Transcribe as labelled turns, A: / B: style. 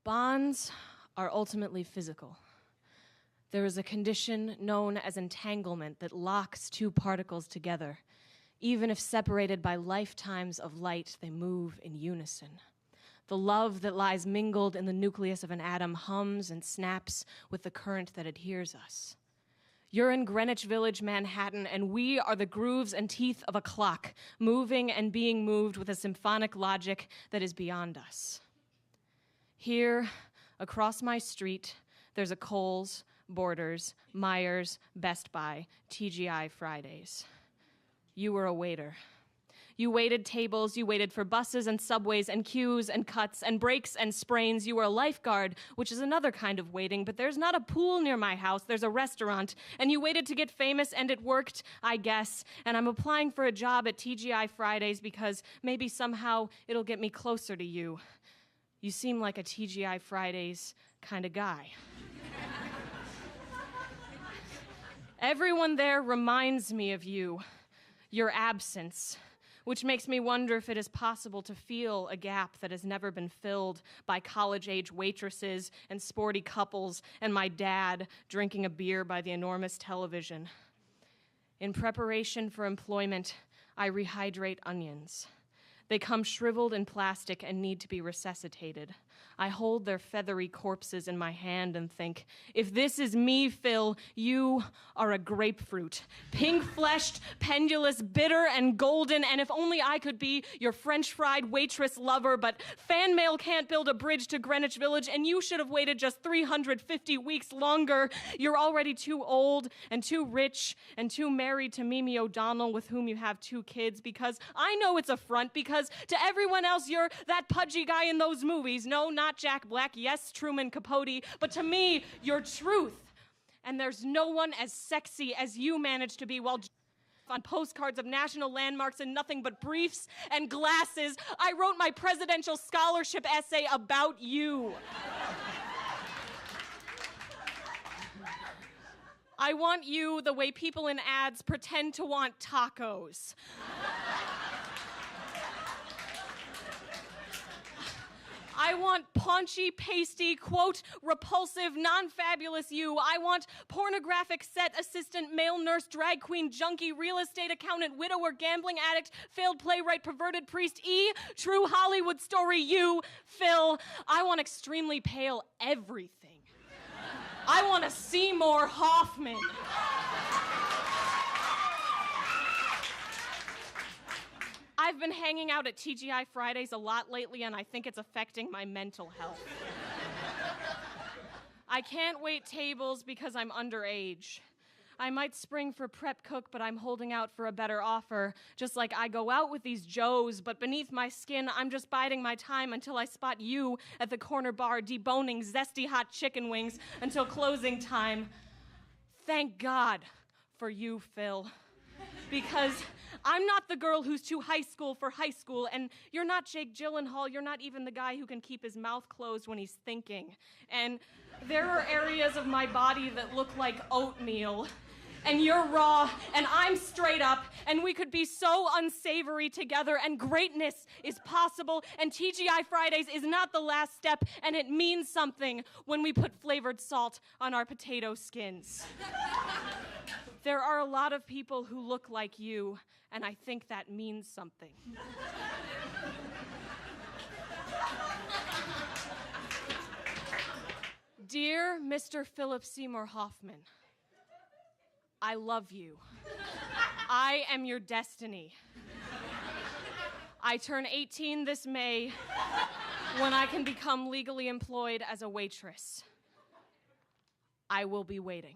A: Bonds are ultimately physical. There is a condition known as entanglement that locks two particles together. Even if separated by lifetimes of light, they move in unison. The love that lies mingled in the nucleus of an atom hums and snaps with the current that adheres us. You're in Greenwich Village, Manhattan, and we are the grooves and teeth of a clock, moving and being moved with a symphonic logic that is beyond us. Here, across my street, there's a Kohl's, Borders, Myers, Best Buy, TGI Fridays. You were a waiter. You waited tables, you waited for buses and subways and queues and cuts and breaks and sprains. You were a lifeguard, which is another kind of waiting, but there's not a pool near my house, there's a restaurant. And you waited to get famous, and it worked, I guess. And I'm applying for a job at TGI Fridays because maybe somehow it'll get me closer to you. You seem like a TGI Fridays kind of guy. Everyone there reminds me of you, your absence, which makes me wonder if it is possible to feel a gap that has never been filled by college-age waitresses and sporty couples and my dad drinking a beer by the enormous television. In preparation for employment, I rehydrate onions. They come shriveled in plastic and need to be resuscitated. I hold their feathery corpses in my hand and think, if this is me, Phil, you are a grapefruit. Pink-fleshed, pendulous, bitter, and golden, and if only I could be your French fried waitress lover, but fan mail can't build a bridge to Greenwich Village, and you should have waited just 350 weeks longer. You're already too old and too rich and too married to Mimi O'Donnell, with whom you have 2 kids, because I know it's a front, because to everyone else, you're that pudgy guy in those movies. No, not Jack Black. Yes, Truman Capote. But to me, you're truth. And there's no one as sexy as you manage to be while on postcards of national landmarks and nothing but briefs and glasses. I wrote my presidential scholarship essay about you. I want you the way people in ads pretend to want tacos. I want paunchy, pasty, quote, repulsive, non-fabulous you. I want pornographic set assistant, male nurse, drag queen, junkie, real estate accountant, widower, gambling addict, failed playwright, perverted priest, true Hollywood story you, Phil. I want extremely pale everything. I want a Seymour Hoffman. I've been hanging out at TGI Fridays a lot lately, and I think it's affecting my mental health. I can't wait tables because I'm underage. I might spring for prep cook, but I'm holding out for a better offer. Just like I go out with these Joes, but beneath my skin, I'm just biding my time until I spot you at the corner bar deboning zesty hot chicken wings until closing time. Thank God for you, Phil. Because I'm not the girl who's too high school for high school, and you're not Jake Gyllenhaal. You're not even the guy who can keep his mouth closed when he's thinking. And there are areas of my body that look like oatmeal, and you're raw, and I'm straight up, and we could be so unsavory together, and greatness is possible, and TGI Fridays is not the last step, and it means something when we put flavored salt on our potato skins. There are a lot of people who look like you, and I think that means something. Dear Mr. Phillip Seymour Hoffman, I love you. I am your destiny. I turn 18 this May when I can become legally employed as a waitress. I will be waiting.